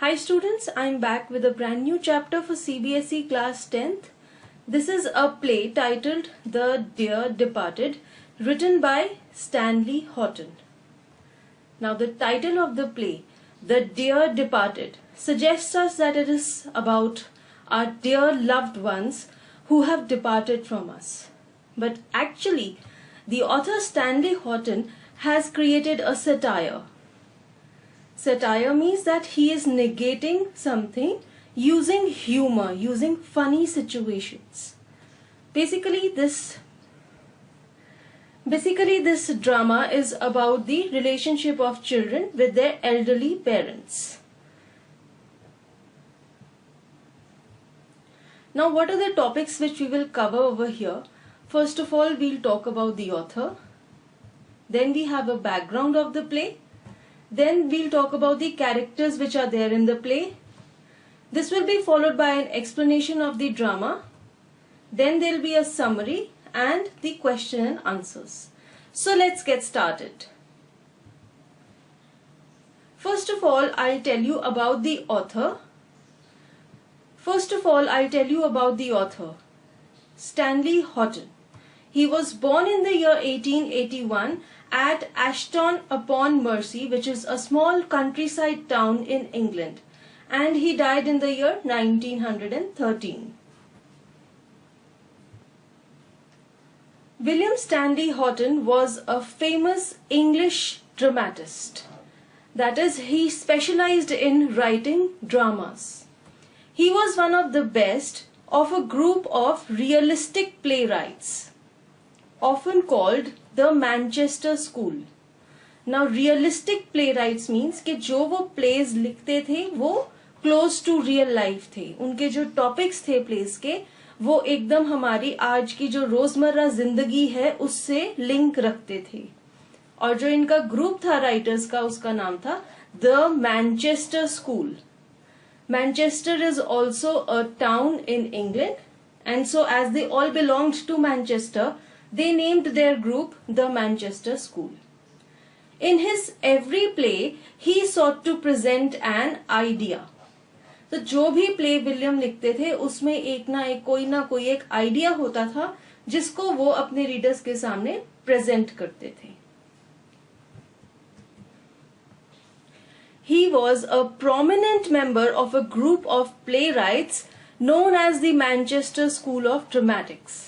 Hi students, I'm back with a brand new chapter for CBSE class 10th. This is a play titled The Dear Departed, written by Stanley Houghton. Now the title of the play, The Dear Departed, suggests us that it is about our dear loved ones who have departed from us. But actually, the author Stanley Houghton has created a satire. Satire means that he is negating something using humor, using funny situations. Basically this drama is about the relationship of children with their elderly parents. Now, what are the topics which we will cover over here? First of all, we'll talk about the author. Then we have a background of the play. Then we'll talk about the characters which are there in the play. This will be followed by an explanation of the drama. Then there will be a summary and the question and answers. So let's get started. First of all, I'll tell you about the author. Stanley Houghton. He was born in the year 1881 at Ashton-upon-Mercy, which is a small countryside town in England, and he died in the year 1913. William Stanley Houghton was a famous English dramatist. That is, he specialized in writing dramas. He was one of the best of a group of realistic playwrights, often called the Manchester School. Now, realistic playwrights means कि जो वो plays लिखते थे वो close to real life थे. उनके जो topics थे plays के वो एकदम हमारी आज की जो रोजमर्रा जिंदगी है उससे लिंक रखते थे. और जो इनका ग्रुप था राइटर्स का उसका नाम था The Manchester School. Manchester is also a town in England, and so as they all belonged to Manchester, they named their group the Manchester School. In his every play, he sought to present an idea. तो जो भी play William लिखते थे उसमें एक ना कोई एक आइडिया होता था जिसको वो अपने रीडर्स के सामने प्रेजेंट करते थे. He was a prominent member of a group of playwrights known as the Manchester School of Dramatics.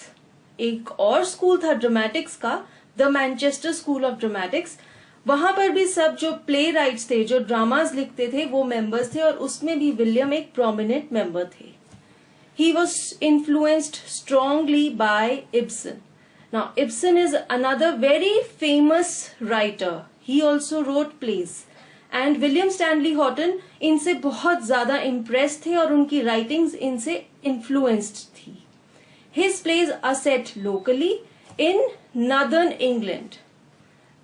एक और स्कूल था ड्रामेटिक्स का, the Manchester school of dramatics. वहां पर भी सब जो प्ले राइट्स थे, जो ड्रामाज लिखते थे, वो मेंबर्स थे और उसमें भी विलियम एक प्रोमिनेंट मेंबर थे. He was influenced strongly by Ibsen. Now Ibsen is another very famous writer. He also wrote plays and William Stanley Houghton इनसे बहुत ज्यादा इम्प्रेस थे और उनकी राइटिंग्स इनसे इन्फ्लुएंस्ड थी. His plays are set locally in Northern England.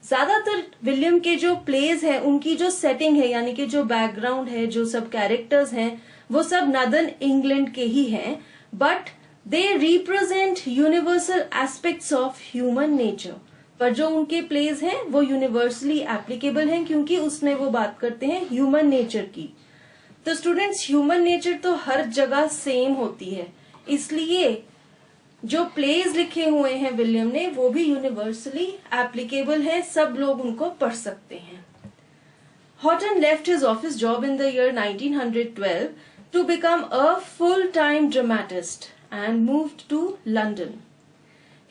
ज्यादातर William के जो प्लेज है उनकी जो सेटिंग है यानी कि जो बैकग्राउंड है, जो सब कैरेक्टर्स हैं, वो सब नॉर्दर्न इंग्लैंड के ही हैं, but they represent universal aspects of human nature. पर जो उनके प्लेज हैं वो यूनिवर्सली एप्लीकेबल हैं क्योंकि उसमें वो बात करते हैं ह्यूमन नेचर की. तो स्टूडेंट्स, ह्यूमन नेचर तो हर जगह सेम होती है, इसलिए जो प्लेज लिखे हुए हैं विलियम ने वो भी यूनिवर्सली एप्लीकेबल है, सब लोग उनको पढ़ सकते हैं. Houghton left his office job in the year 1912 to become a full time dramatist and moved to London.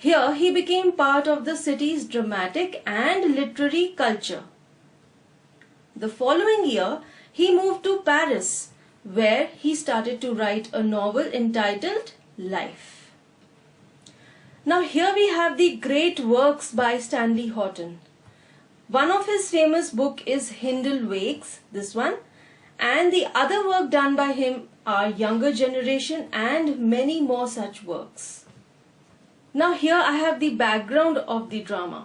Here he became part of the city's dramatic and literary culture. The following year he moved to Paris, where he started to write a novel entitled Life. Now here we have the great works by Stanley Houghton. One of his famous book is Hindle Wakes, this one, and the other work done by him are Younger Generation and many more such works. Now here I have the background of the drama.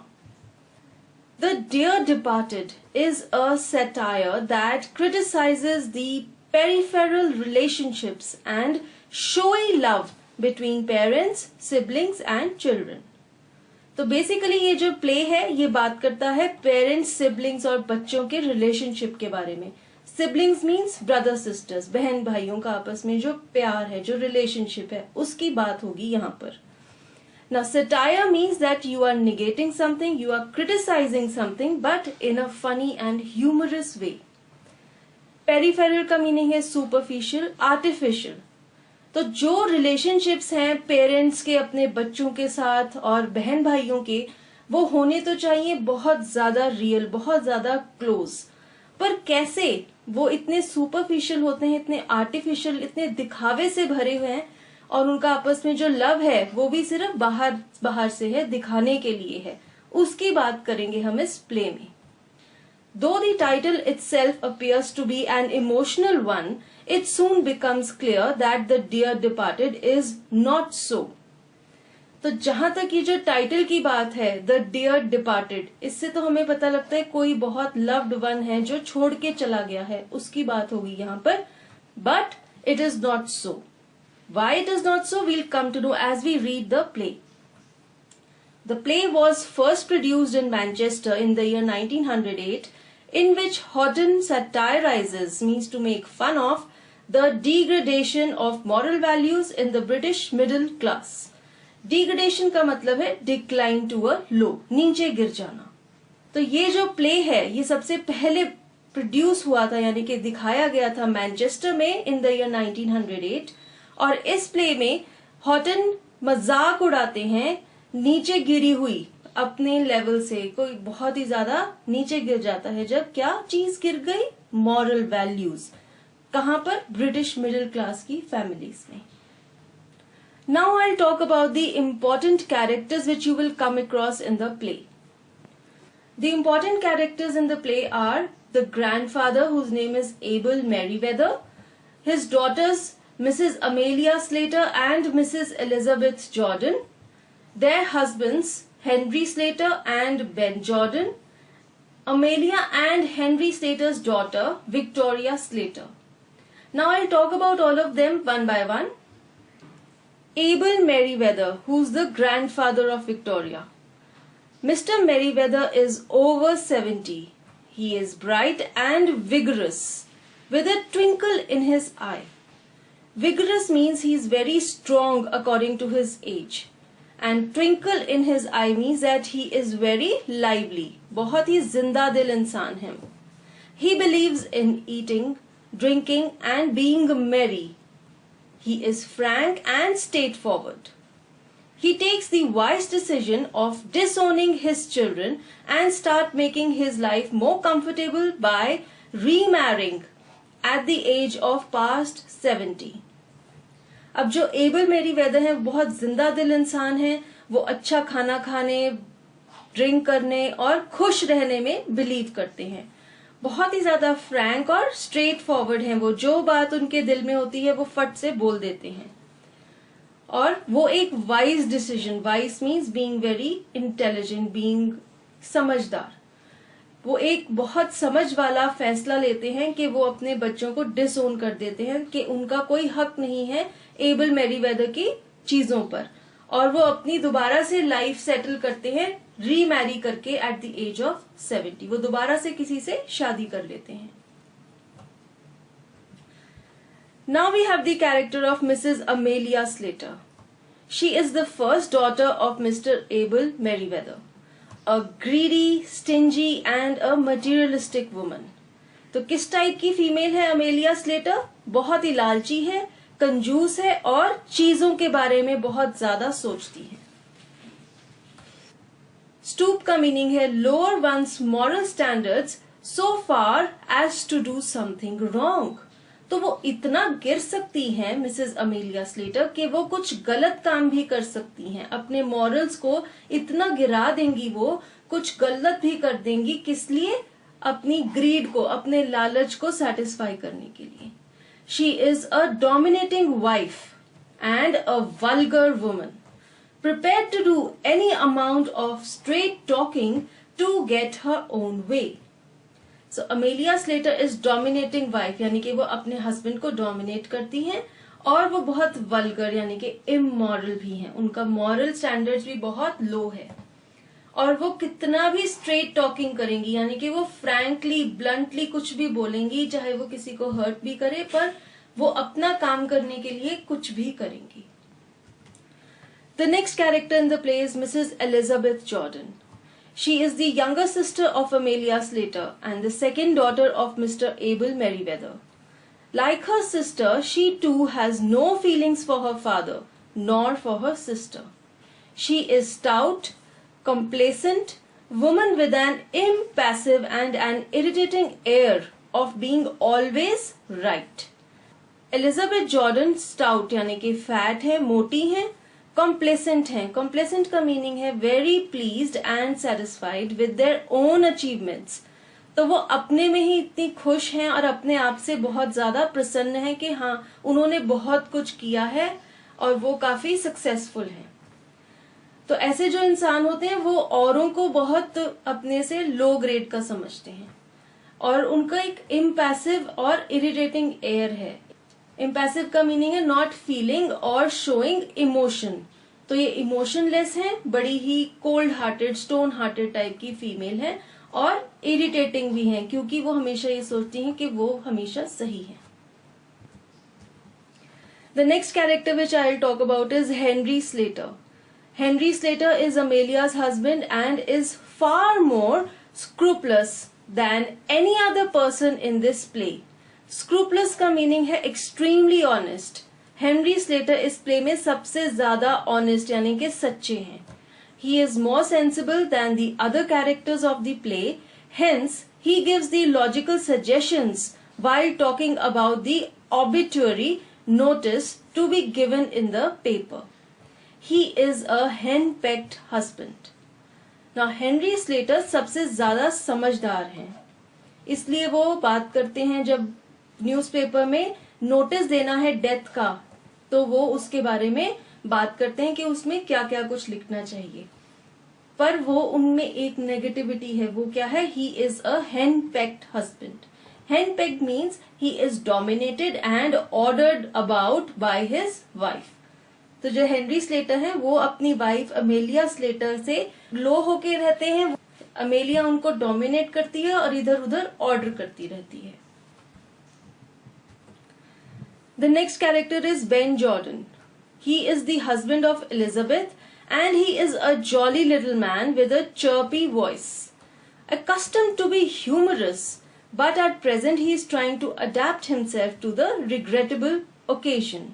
The Dear Departed is a satire that criticizes the peripheral relationships and showy love between parents, siblings and children. तो basically ये जो play है ये बात करता है parents, siblings और बच्चों के रिलेशनशिप के बारे में. सिबलिंग्स मीन्स ब्रदर सिस्टर्स, बहन भाइयों का आपस में जो प्यार है, जो रिलेशनशिप है, उसकी बात होगी यहाँ पर. Now satire means that you are negating something, you are criticizing something, but in a funny and humorous way. Peripheral का मीनिंग है superficial, artificial. तो जो रिलेशनशिप्स हैं पेरेंट्स के अपने बच्चों के साथ और बहन भाइयों के, वो होने तो चाहिए बहुत ज्यादा रियल, बहुत ज्यादा क्लोज. पर कैसे वो इतने सुपरफिशियल होते हैं, इतने आर्टिफिशियल, इतने दिखावे से भरे हुए हैं, और उनका आपस में जो लव है वो भी सिर्फ बाहर से है, दिखाने के लिए है. उसकी बात करेंगे हम इस प्ले में. Though the title itself appears to be an emotional one, it soon becomes clear that the dear departed is not so. तो जहां तक ये जो टाइटल की बात है, द डियर डिपार्टेड, इससे तो हमें पता लगता है कोई बहुत लव्ड वन है जो छोड़ के चला गया है, उसकी बात होगी यहाँ पर. But it is not so. Why it is not so, we'll come to know as we read the play. The play was first produced in Manchester in the year 1908, in which Houghton satirizes, means to make fun of, the degradation of moral values in the British middle class. Degradation का मतलब है decline to a low, नीचे गिर जाना. तो ये जो play है ये सबसे पहले प्रोड्यूस हुआ था, यानी कि दिखाया गया था मैनचेस्टर में इन द ईयर 1908. और इस प्ले में हॉटन मजाक उड़ाते हैं नीचे गिरी हुई अपने लेवल से. कोई बहुत ही ज्यादा नीचे गिर जाता है जब क्या चीज गिर गई, मॉरल वैल्यूज. कहां पर? ब्रिटिश मिडिल क्लास की फैमिलीज में. Now I talk about the important characters which you will come across in the play. The important characters in the play are the grandfather whose name is Abel Merryweather, his daughters Mrs. Amelia Slater and Mrs. Elizabeth Jordan, their husbands Henry Slater and Ben Jordan, Amelia and Henry Slater's daughter Victoria Slater. Now I'll talk about all of them one by one. Abel Merriweather, who's the grandfather of Victoria. Mr. Merriweather is over 70. He is bright and vigorous, with a twinkle in his eye. Vigorous means he is very strong according to his age, and twinkle in his eye means that he is very lively, बहुत ही जिंदा दिल इंसान है. He believes in eating, drinking and being merry. He is frank and straightforward. He takes the wise decision of disowning his children and start making his life more comfortable by remarrying at the age of past 70. अब जो able Merryweather है बहुत जिंदा दिल इंसान है. वो अच्छा खाना खाने, ड्रिंक करने और खुश रहने में बिलीव करते हैं. बहुत ही ज्यादा फ्रैंक और स्ट्रेट फॉरवर्ड हैं. वो जो बात उनके दिल में होती है वो फट से बोल देते हैं. और वो एक wise decision, wise means being very intelligent, being समझदार, वो एक बहुत समझ वाला फैसला लेते हैं कि वो अपने बच्चों को डिसओन कर देते हैं कि उनका कोई हक नहीं है एबल मैरीवेदर की चीजों पर, और वो अपनी दोबारा से लाइफ सेटल करते हैं रीमैरी करके एट द एज ऑफ 70. वो दोबारा से किसी से शादी कर लेते हैं. Now we have the character of Mrs Amelia Slater. She is the first daughter of Mr Abel Merryweather, a greedy, stingy and a materialistic woman. तो किस टाइप की फीमेल है अमेलिया स्लेटर? बहुत ही लालची है, कंजूस है और चीजों के बारे में बहुत ज्यादा सोचती है. स्टूप का मीनिंग है lower one's moral standards so far as to do something wrong. तो वो इतना गिर सकती हैं मिसेस अमेलिया स्लेटर कि वो कुछ गलत काम भी कर सकती हैं. अपने मॉरल्स को इतना गिरा देंगी, वो कुछ गलत भी कर देंगी. किस लिए? अपनी ग्रीड को, अपने लालच को सेटिस्फाई करने के लिए. She is a dominating wife and a vulgar woman, prepared to do any amount of straight talking to get her own way. So Amelia Slater is dominating wife, यानी कि वो अपने हस्बैंड को डोमिनेट करती हैं, और वो बहुत वल्गर यानी कि इमोरल भी हैं. उनका मॉरल स्टैंडर्ड्स भी बहुत लो है. और वो कितना भी स्ट्रेट टॉकिंग करेंगी, यानी कि वो फ्रैंकली ब्लंटली कुछ भी बोलेंगी, चाहे वो किसी को हर्ट भी करे, पर वो अपना काम करने के लिए कुछ भी करेंगी. The next character in the play is Mrs. Elizabeth Jordan. She is the younger sister of Amelia Slater and the second daughter of Mr. Abel Merriweather. Like her sister, she too has no feelings for her father, nor for her sister. She is stout, complacent, woman with an impassive and an irritating air of being always right. Elizabeth Jordan stout यानी कि fat है, मोटी है, complacent है. Complacent का meaning है very pleased and satisfied with their own achievements. तो वो अपने में ही इतनी खुश हैं और अपने आप से बहुत ज्यादा प्रसन्न है कि हाँ, उन्होंने बहुत कुछ किया है और वो काफी सक्सेसफुल हैं. तो ऐसे जो इंसान होते हैं वो औरों को बहुत अपने से लो ग्रेड का समझते हैं और उनका एक इम्पैसिव और इरिटेटिंग एयर है. इम्पैसिव का मीनिंग है नॉट फीलिंग और शोइंग इमोशन. तो ये इमोशनलेस है, बड़ी ही cold hearted, stone hearted type की फीमेल है और इरिटेटिंग भी है क्योंकि वो हमेशा ये सोचती हैं कि वो हमेशा सही है. The next character which I will talk about is Henry Slater. Henry Slater is Amelia's husband and is far more scrupulous than any other person in this play. Scrupulous का मीनिंग है extremely honest. Henry Slater इस play में सबसे ज्यादा honest यानी कि सच्चे हैं. He is more sensible than the other characters of the play. Hence, he gives the logical suggestions while talking about the obituary notice to be given in the paper. He is a hen-pecked husband. Now, Henry Slater सबसे ज्यादा समझदार हैं. इसलिए वो बात करते हैं जब न्यूज़पेपर में नोटिस देना है डेथ का, तो वो उसके बारे में बात करते हैं कि उसमें क्या क्या कुछ लिखना चाहिए. पर वो उनमें एक नेगेटिविटी है. वो क्या है? ही इज अ हेन पेक्ड हस्बैंड. हेन packed means he is dominated and ordered about by his wife. तो जो हेनरी स्लेटर है वो अपनी वाइफ अमेलिया स्लेटर से लो होके रहते हैं. अमेलिया उनको डोमिनेट करती है और इधर उधर ऑर्डर करती रहती है. The next character is Ben Jordan. He is the husband of Elizabeth and he is a jolly little man with a chirpy voice. Accustomed to be humorous, but at present he is trying to adapt himself to the regrettable occasion.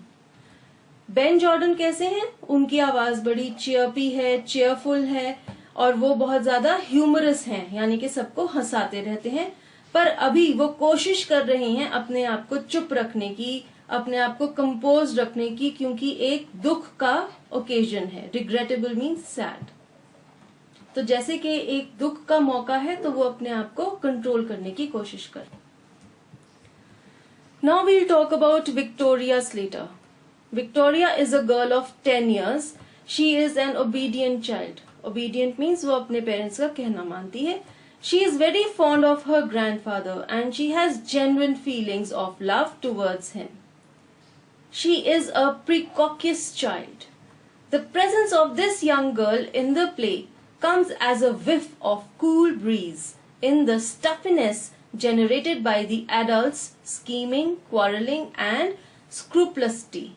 Ben Jordan कैसे हैं? उनकी आवाज बड़ी चीयरपी है, cheerful है और वो बहुत ज्यादा ह्यूमरस हैं, यानी कि सबको हंसाते रहते हैं. पर अभी वो कोशिश कर रहे हैं अपने आप को चुप रखने की, अपने आप को कंपोज रखने की, क्योंकि एक दुख का ओकेजन है. Regrettable means sad. तो जैसे कि एक दुख का मौका है तो वो अपने आप को कंट्रोल करने की कोशिश कर. Now we'll talk about Victoria Slater. Victoria is a girl of 10 years. She is an obedient child. Obedient means वो अपने पेरेंट्स का कहना मानती है. She is very fond of her grandfather and she has genuine feelings of love towards him. She is a precocious child. The presence of this young girl in the play comes as a whiff of cool breeze in the stuffiness generated by the adults' scheming, quarreling and scrupulosity.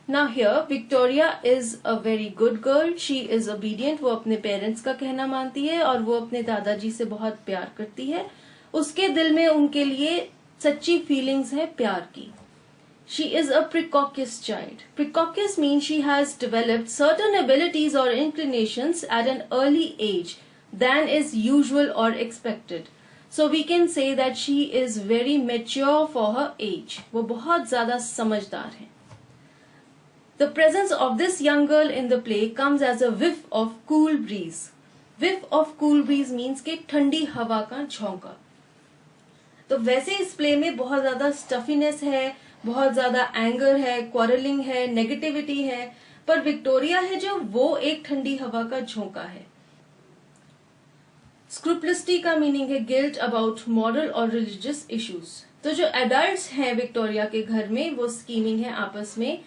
Now here Victoria is a very good girl. She is obedient. वो अपने parents का कहना मानती है और वो अपने दादाजी से बहुत प्यार करती है. उसके दिल में उनके लिए सच्ची फीलिंग्स है प्यार की. She is a precocious child. Precocious means she has developed certain abilities or inclinations at an early age than is usual or expected. So we can say that she is very mature for her age. वो बहुत ज्यादा समझदार है. The presence of this young girl in the play comes as a whiff of cool breeze. Whiff of cool breeze means कि ठंडी हवा का झोंका. तो वैसे इस प्ले में बहुत ज्यादा स्टफीनेस है, बहुत ज्यादा एंगर है, क्वारलिंग है, नेगेटिविटी है, पर विक्टोरिया है जो वो एक ठंडी हवा का झोंका है. स्क्रूपलिसिटी का मीनिंग है गिल्ट अबाउट मॉरल और रिलीजियस इश्यूज. तो जो एडल्ट्स हैं विक्टोरिया के घर में वो स्कीमिंग है आपस में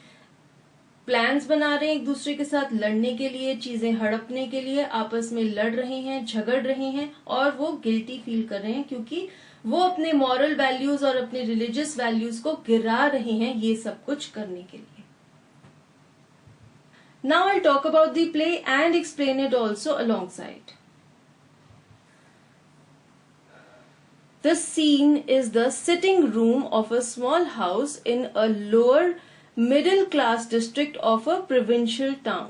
प्लान्स बना रहे हैं एक दूसरे के साथ लड़ने के लिए, चीजें हड़पने के लिए, आपस में लड़ रहे हैं, झगड़ रहे हैं और वो गिल्टी फील कर रहे हैं क्योंकि वो अपने मॉरल वैल्यूज और अपने रिलीजियस वैल्यूज को गिरा रहे हैं ये सब कुछ करने के लिए। Now I talk about the play and explain it also alongside. The scene is the sitting room of a small house in a lower middle class district of a provincial town.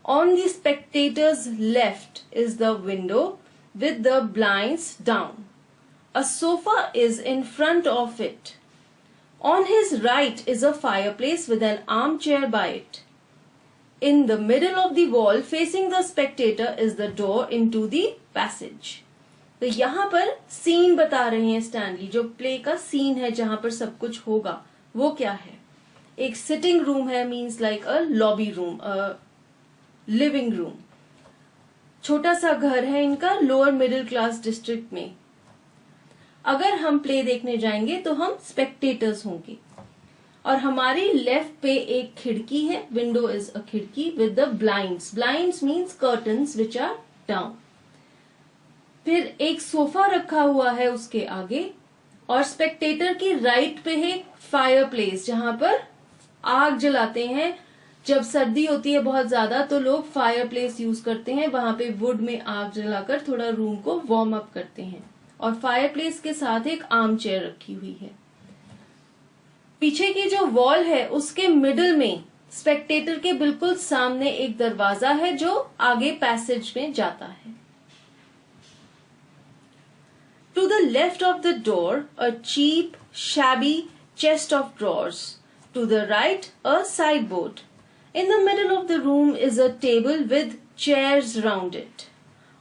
On the spectator's left is the window with the blinds down. A sofa is in front of it. On his right is a fireplace with an armchair by it. In the middle of the wall facing the spectator is the door into the passage. तो यहाँ पर scene बता रहे हैं Stanley, जो play का scene है जहां पर सब कुछ होगा वो क्या है। एक सिटिंग रूम है, means like a lobby room, a living room. छोटा सा घर है इनका लोअर मिडिल क्लास डिस्ट्रिक्ट में। अगर हम प्ले देखने जाएंगे तो हम स्पेक्टेटर्स होंगे और हमारी लेफ्ट पे एक खिड़की है, विंडो इज अ खिड़की with the blinds. Blinds means curtains which are down. फिर एक सोफा रखा हुआ है उसके आगे और स्पेक्टेटर की राइट पे है फायर प्लेस जहां पर आग जलाते हैं। जब सर्दी होती है बहुत ज्यादा तो लोग फायर प्लेस यूज करते हैं, वहां पे वुड में आग जलाकर थोड़ा रूम को वार्म अप करते हैं। और फायर प्लेस के साथ एक आर्म चेयर रखी हुई है। पीछे की जो वॉल है उसके मिडल में स्पेक्टेटर के बिल्कुल सामने एक दरवाजा है जो आगे पैसेज में जाता है। To the left of the door, a cheap, shabby chest of drawers. To the right, a sideboard. In the middle of the room is a table with chairs round it.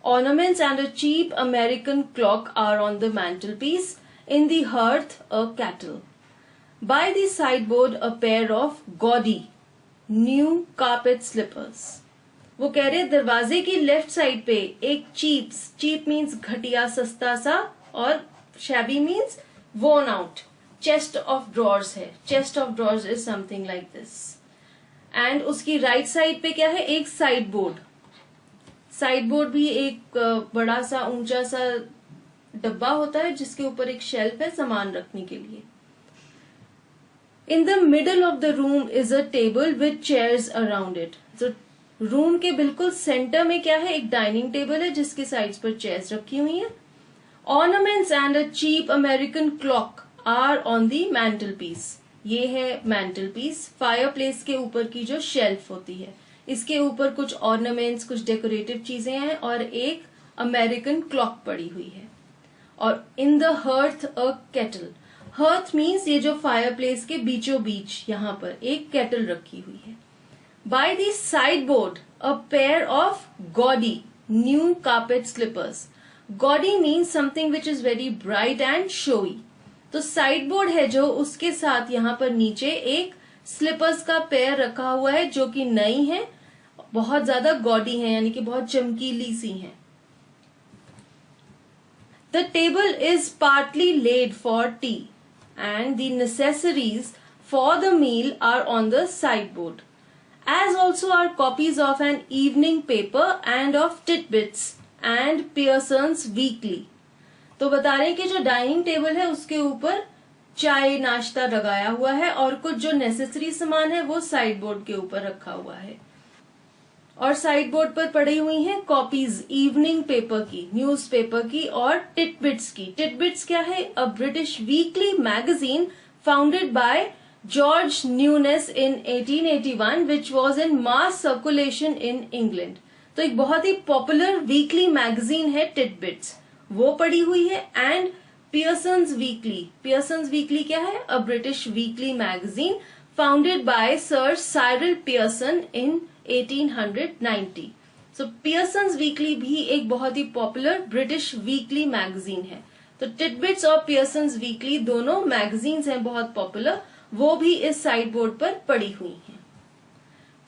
Ornaments and a cheap American clock are on the mantelpiece. In the hearth, a kettle. By the sideboard, a pair of gaudy, new carpet slippers. वो कह रहे दरवाजे की left side पे एक cheap means घटिया सस्ता सा, और shabby means worn out chest of drawers है। Chest of drawers is something like this. And उसकी राइट साइड पे क्या है, एक साइड बोर्ड। साइड बोर्ड भी एक बड़ा सा ऊंचा सा डब्बा होता है जिसके ऊपर एक शेल्फ है सामान रखने के लिए। In the middle of the room is a table with chairs around it. तो रूम के बिल्कुल सेंटर में क्या है, एक डाइनिंग टेबल है जिसके साइड्स पर चेयर्स रखी हुई हैं। Ornaments and a cheap American clock are on the mantelpiece. ये है mantelpiece, fireplace के ऊपर की जो शेल्फ होती है। इसके ऊपर कुछ ornaments, कुछ डेकोरेटिव चीजें हैं और एक अमेरिकन क्लॉक पड़ी हुई है। और in the hearth a kettle. Hearth means ये जो fireplace के बीचों बीच यहाँ पर एक kettle रखी हुई है। By the sideboard a pair of gaudy new carpet slippers. Gaudy means something which is very bright and showy. तो साइड बोर्ड है जो, उसके साथ यहाँ पर नीचे एक स्लीपर्स का पेयर रखा हुआ है जो कि नई है, बहुत ज्यादा गॉडी है यानी कि बहुत चमकीली सी है। The table is partly laid for tea and the necessaries for the meal are on the sideboard, as also are copies of an evening paper and of tidbits and Pearson's weekly. तो बता रहे हैं कि जो dining table है उसके ऊपर चाय नाश्ता लगाया हुआ है और कुछ जो नेसेसरी सामान है वो साइड बोर्ड के ऊपर रखा हुआ है। और साइड बोर्ड पर पड़ी हुई हैं कॉपीज इवनिंग पेपर की, न्यूज पेपर की और टिटबिट्स की। टिटबिट्स क्या है, a British weekly magazine founded by George newness in 1881 which was in mass circulation in England. तो एक बहुत ही पॉपुलर वीकली मैगजीन है टिटबिट्स, वो पड़ी हुई है। एंड पियर्सन्स वीकली क्या है, a British weekly magazine founded by sir Cyril Pearson in 1890। So Pearson's weekly भी एक बहुत ही पॉपुलर ब्रिटिश वीकली मैगजीन है। तो टिटबिट्स और पियर्सन्स वीकली दोनों मैगजीन्स हैं बहुत पॉपुलर, वो भी इस साइड बोर्ड पर पड़ी हुई हैं।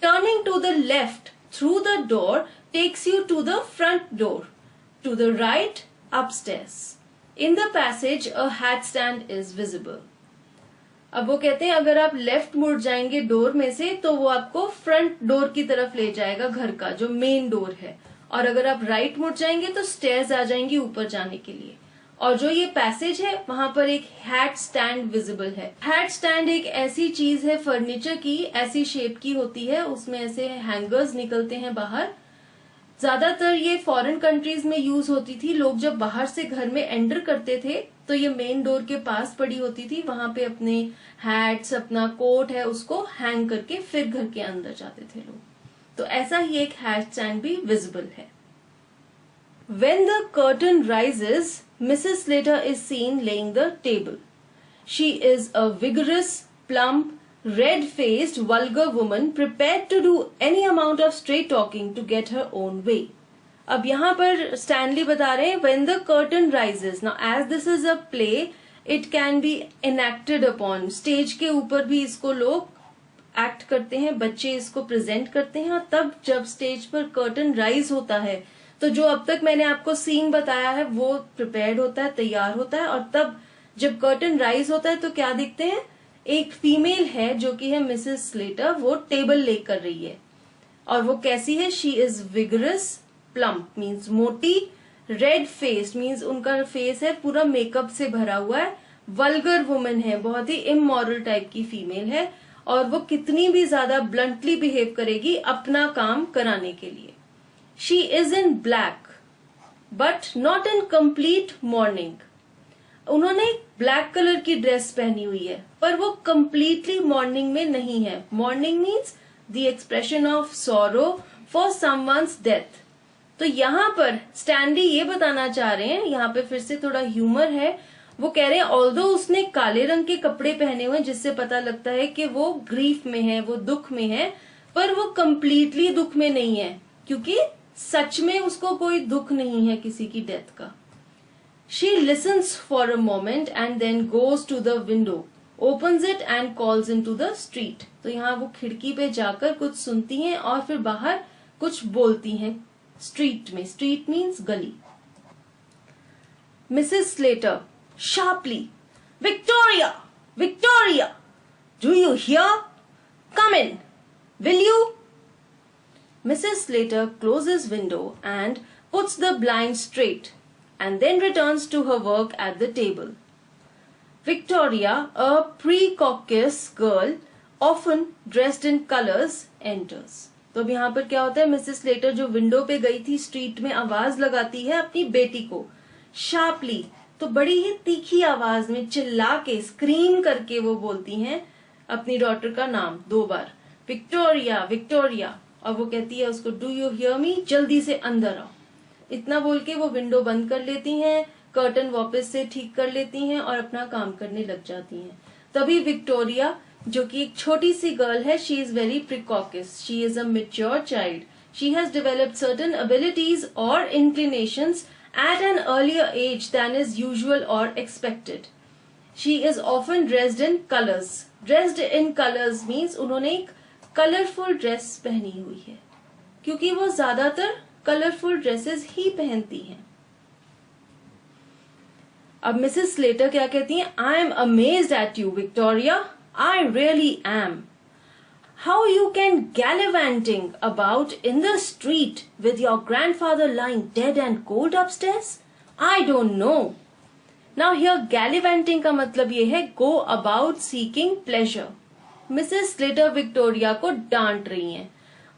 Turning to the left through the door takes you to the front door. To the right, upstairs. In the passage, a hat stand is visible. अब वो कहते हैं अगर आप लेफ्ट मुड़ जाएंगे डोर में से तो वो आपको फ्रंट डोर की तरफ ले जाएगा, घर का जो मेन डोर है, और अगर आप राइट मुड़ जाएंगे तो स्टेयर्स आ जाएंगी ऊपर जाने के लिए। और जो ये पैसेज है वहां पर एक हैट स्टैंड विजिबल है। हैट स्टैंड एक ऐसी चीज है फर्नीचर की, ऐसी शेप की होती है, उसमें ऐसे हैंगर्स निकलते हैं बाहर। ज्यादातर ये फॉरेन कंट्रीज में यूज होती थी। लोग जब बाहर से घर में एंटर करते थे तो ये मेन डोर के पास पड़ी होती थी, वहां पे अपने हैट्स, अपना कोट है उसको हैंग करके फिर घर के अंदर जाते थे लोग। तो ऐसा ही एक हैट स्टैंड भी विजिबल है। When the curtain rises, Mrs. Slater is seen laying the table. She is a vigorous, plump, red-faced, vulgar woman prepared to do any amount of straight talking to get her own way. अब यहाँ पर Stanley बता रहे हैं when the curtain rises. Now as this is a play, it can be enacted upon. Stage के ऊपर भी इसको लोग एक्ट करते हैं, बच्चे इसको प्रेजेंट करते हैं, और तब जब स्टेज पर कर्टन राइज होता है तो जो अब तक मैंने आपको सीन बताया है वो प्रिपेयर्ड होता है, तैयार होता है, और तब जब कर्टन राइज होता है तो क्या दिखते हैं, एक फीमेल है जो कि है मिसेस स्लेटर, वो टेबल लेकर रही है। और वो कैसी है, she is vigorous, plump means मोटी, रेड फेस मीन्स उनका फेस है पूरा मेकअप से भरा हुआ है, वल्गर वुमन है, बहुत ही इमोरल टाइप की फीमेल है, और वो कितनी भी ज्यादा ब्लंटली बिहेव करेगी अपना काम कराने के लिए। She is in black, but not in complete mourning. उन्होंने ब्लैक कलर की ड्रेस पहनी हुई है पर वो completely mourning में नहीं है। Mourning means the expression of sorrow for someone's death. तो यहाँ पर स्टैनली ये बताना चाह रहे हैं, यहाँ पे फिर से थोड़ा ह्यूमर है, वो कह रहे हैं ऑल्दो उसने काले रंग के कपड़े पहने हुए जिससे पता लगता है कि वो ग्रीफ में है, वो दुख में है, पर वो कंप्लीटली दुख में नहीं है क्योंकि सच में उसको कोई दुख नहीं है किसी की डेथ का। She listens for a moment and then goes to the window, opens it and calls into the street. तो यहाँ वो खिड़की पे जाकर कुछ सुनती हैं और फिर बाहर कुछ बोलती हैं स्ट्रीट में। स्ट्रीट मीन्स गली। Mrs. Slater sharply, Victoria, Victoria, do you hear? Come in, will you? Mrs. Slater closes window and puts the blind straight and then returns to her work at the table. Victoria, a precocious girl, often dressed in colors, enters. तो अब यहाँ पर क्या होता है, Mrs Slater जो window पे गई थी स्ट्रीट में आवाज लगाती है अपनी बेटी को शार्पली, तो बड़ी ही तीखी आवाज में चिल्ला के स्क्रीम करके वो बोलती हैं अपनी डॉटर का नाम 2 बार, विक्टोरिया, विक्टोरिया। और वो कहती है उसको डू यू हियर मी, जल्दी से अंदर आओ। इतना बोल के वो विंडो बंद कर लेती हैं, कर्टन वापस से ठीक कर लेती हैं और अपना काम करने लग जाती हैं। तभी विक्टोरिया जो कि एक छोटी सी गर्ल है, she is very precocious, she is a mature child, she has developed certain abilities और inclinations at an earlier age than is usual or expected. She is often dressed in colors. Dressed in colors means उन्होंने एक colourful dress पहनी हुई है क्योंकि वो ज्यादातर colourful dresses ही पहनती हैं। अब मिसेस स्लेटर क्या कहती हैं, I am amazed at you Victoria, I really am. How you can gallivanting about in the street with your grandfather lying dead and cold upstairs? I don't know. Now here gallivanting का मतलब ये है go about seeking pleasure. Mrs Slater Victoria को डांट रही हैं।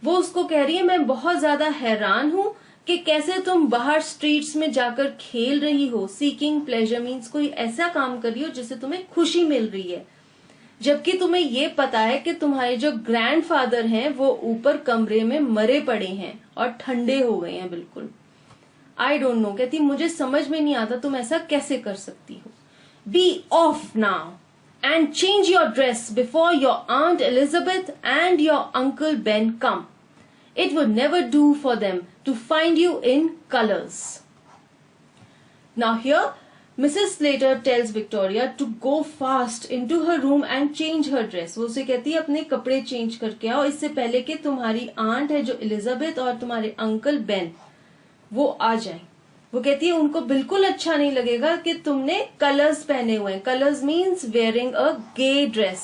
वो उसको कह रही है मैं बहुत ज्यादा हैरान हूं कि कैसे तुम बाहर स्ट्रीट्स में जाकर खेल रही हो। सीकिंग प्लेजर मीन्स कोई ऐसा काम कर रही हो जिससे तुम्हें खुशी मिल रही है, जबकि तुम्हें ये पता है कि तुम्हारे जो ग्रैंडफादर हैं वो ऊपर कमरे में मरे पड़े हैं और ठंडे हो गए हैं बिल्कुल। आई डोंट नो, कहती मुझे समझ में नहीं आता तुम ऐसा कैसे कर सकती हो। Be off now and change your dress before your Aunt Elizabeth and your Uncle Ben come. It would never do for them to find you in colors. Now here, Mrs. Slater tells Victoria to go fast into her room and change her dress. वो उसे कहती है अपने कपड़े change करके आओ इससे पहले कि तुम्हारी आंट है जो एलिजाबेथ और तुम्हारे अंकल बेन वो आ जाएं। वो कहती है उनको बिल्कुल अच्छा नहीं लगेगा कि तुमने कलर्स पहने हुए हैं। Colours means wearing a gay dress,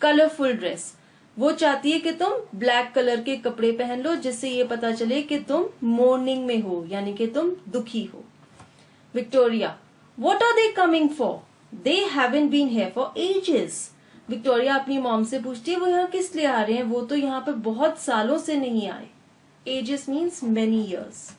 colourful dress. वो चाहती है कि तुम ब्लैक कलर के कपड़े पहन लो जिससे ये पता चले कि तुम मोर्निंग में हो, यानी कि तुम दुखी हो। Victoria, what are they coming for? They haven't been here for ages. Victoria अपनी मॉम से पूछती है वो यहाँ किस लिए आ रहे हैं, वो तो यहाँ पर बहुत सालों से नहीं आए। Ages means many years.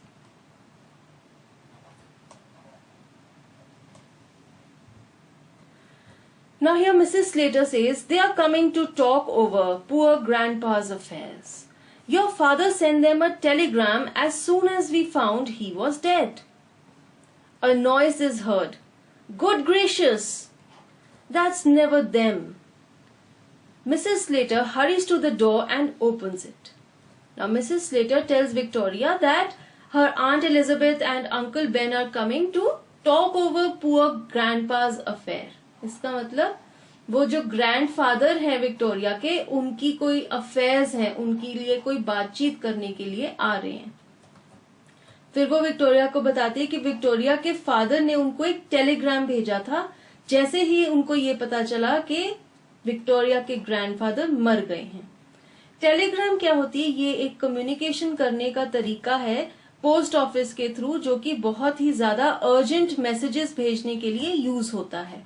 Now here Mrs. Slater says they are coming to talk over poor grandpa's affairs. Your father sent them a telegram as soon as we found he was dead. A noise is heard. Good gracious! That's never them. Mrs. Slater hurries to the door and opens it. Now Mrs. Slater tells Victoria that her Aunt Elizabeth and Uncle Ben are coming to talk over poor grandpa's affair. इसका मतलब वो जो grandfather है Victoria के, उनकी कोई affairs हैं, उनके लिए कोई बातचीत करने के लिए आ रहे हैं। फिर वो विक्टोरिया को बताती है कि विक्टोरिया के फादर ने उनको एक टेलीग्राम भेजा था जैसे ही उनको ये पता चला कि विक्टोरिया के ग्रैंडफादर मर गए हैं। टेलीग्राम क्या होती है? ये एक कम्युनिकेशन करने का तरीका है पोस्ट ऑफिस के थ्रू, जो कि बहुत ही ज्यादा अर्जेंट मैसेजेस भेजने के लिए यूज होता है।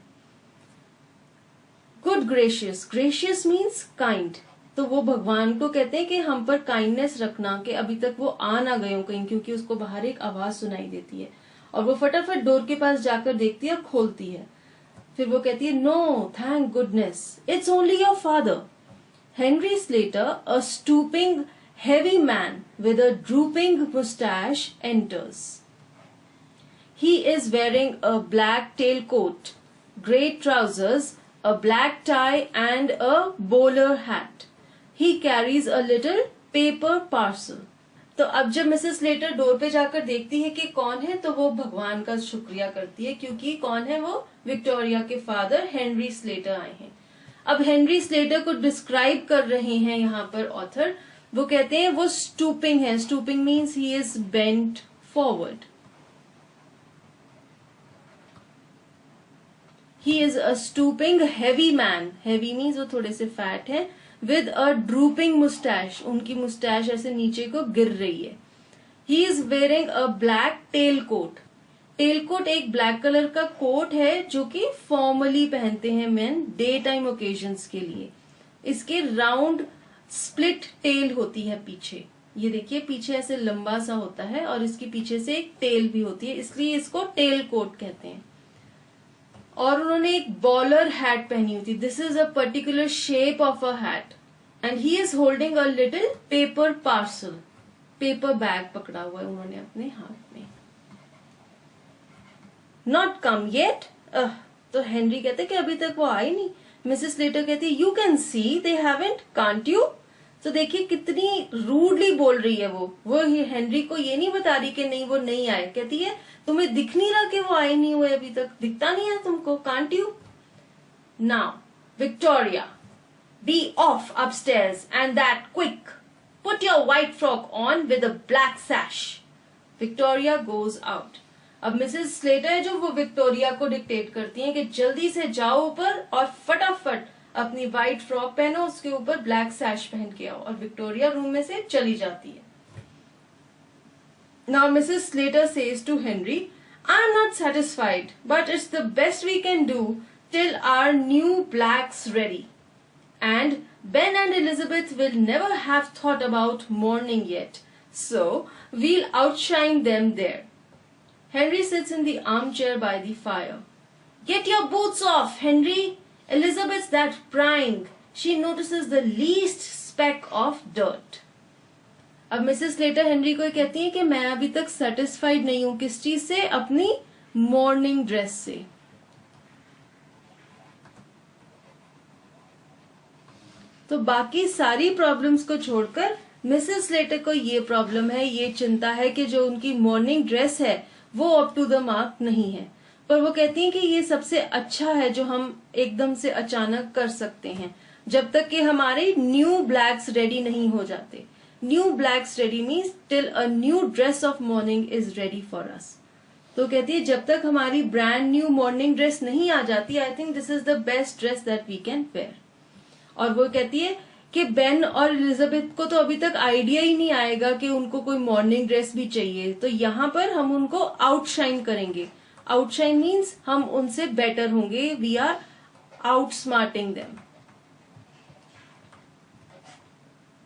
Good gracious, gracious means kind. तो वो भगवान को कहते हैं कि हम पर काइंडनेस रखना, कि अभी तक वो आ ना गए हो कहीं, क्योंकि उसको बाहर एक आवाज सुनाई देती है और वो फटाफट डोर के पास जाकर देखती है और खोलती है। फिर वो कहती है no, thank goodness, it's only your father. Henry Slater, a stooping heavy man with a drooping mustache, enters. He is wearing a black tailcoat, grey trousers, a black tie and a bowler hat. He carries a little paper parcel. तो अब जब Mrs Slater door पे जाकर देखती है कि कौन है, तो वो भगवान का शुक्रिया करती है, क्योंकि कौन है वो? विक्टोरिया के फादर हेनरी स्लेटर आए हैं। अब हेनरी स्लेटर को डिस्क्राइब कर रहे हैं यहाँ पर ऑथर। वो कहते हैं वो स्टूपिंग है। Stooping means he is bent forward. He is a stooping heavy man. Heavy means वो थोड़े से फैट है। विद अ ड्रूपिंग मुस्टैश, उनकी मुस्टैश ऐसे नीचे को गिर रही है। He is wearing a black tail coat. Tail coat एक ब्लैक कलर का कोट है जो कि फॉर्मली पहनते हैं मेन डे टाइम ओकेजन्स के लिए। इसके राउंड स्प्लिट टेल होती है पीछे, ये देखिए पीछे ऐसे लंबा सा होता है और इसके पीछे से एक टेल भी होती है, इसलिए इसको टेल कोट कहते हैं। और उन्होंने एक बॉलर हैट पहनी हुई थी। This is a particular shape of a hat and he is holding a little paper parcel. Paper bag पकड़ा हुआ है उन्होंने अपने हाथ में। Not come yet. तो हेनरी कहते कि अभी तक वो आई नहीं। मिसेस स्लेटर कहती you can see they haven't, can't you? तो देखिए कितनी रूडली बोल रही है वो हेनरी को ये नहीं बता रही कि नहीं वो नहीं आए। कहती है तुम्हें दिख नहीं रहा कि वो आए नहीं हुए, अभी तक दिखता नहीं है तुमको, can't you? Now Victoria, be off upstairs and that quick. Put your white frock on with a black sash. Victoria goes out. अब मिसेस स्लेटर है जो वो विक्टोरिया को डिक्टेट करती हैं कि जल्दी से जाओ ऊपर और फटाफट अपनी व्हाइट फ्रॉक पहनो, उसके ऊपर ब्लैक सैश पहन के आओ। और विक्टोरिया रूम में से चली जाती है। Now Mrs Slater says to Henry, I am not satisfied but it's the best we can do till our new blacks ready and Ben and Elizabeth will never have thought about mourning yet, so we'll outshine them there. Henry sits in the armchair by the fire. Get your boots off, Henry. Elizabeth's that prying. She notices the least speck of dirt. अब Mrs Slater Henry को कहती है कि मैं अभी तक satisfied नहीं हूं, किस चीज से? अपनी मॉर्निंग ड्रेस से। तो बाकी सारी प्रॉब्लम्स को छोड़कर मिसेस स्लेटर को ये प्रॉब्लम है, ये चिंता है कि जो उनकी मॉर्निंग ड्रेस है वो अप टू द मार्क नहीं है। पर वो कहती हैं कि ये सबसे अच्छा है जो हम एकदम से अचानक कर सकते हैं, जब तक कि हमारे न्यू ब्लैक्स रेडी नहीं हो जाते। New blacks ready means till a new dress of morning is ready for us. तो कहती है जब तक हमारी ब्रांड न्यू मॉर्निंग ड्रेस नहीं आ जाती, I think this is the best dress that we can wear. और वो कहती है कि बेन और एलिजाबेथ को तो अभी तक आइडिया ही नहीं आएगा कि उनको कोई मॉर्निंग ड्रेस भी चाहिए, तो यहाँ पर हम उनको आउटशाइन करेंगे। आउटशाइन मीन्स हम उनसे बेटर होंगे, वी आर आउटस्मार्टिंग देम।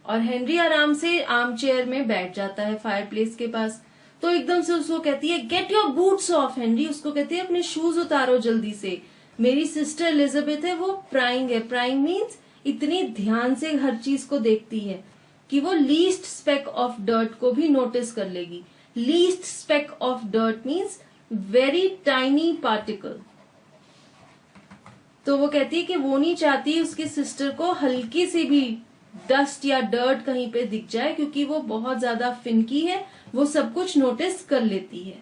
और हेनरी आराम से आर्म चेयर में बैठ जाता है फायरप्लेस के पास। तो एकदम से उसको कहती है get your boots of. Henry उसको कहती है अपने शूज उतारो जल्दी से। मेरी सिस्टर एलिजाबेथ है, वो प्राइंग है। प्राइंग मीन्स इतनी ध्यान से हर चीज को देखती है कि वो लीस्ट स्पेक ऑफ डर्ट को भी नोटिस कर लेगी। Least speck of dirt means very tiny particle. तो वो कहती है कि वो नहीं चाहती उसकी सिस्टर को हल्की सी भी डस्ट या डर्ट कहीं पे दिख जाए, क्योंकि वो बहुत ज्यादा फिनकी है, वो सब कुछ नोटिस कर लेती है।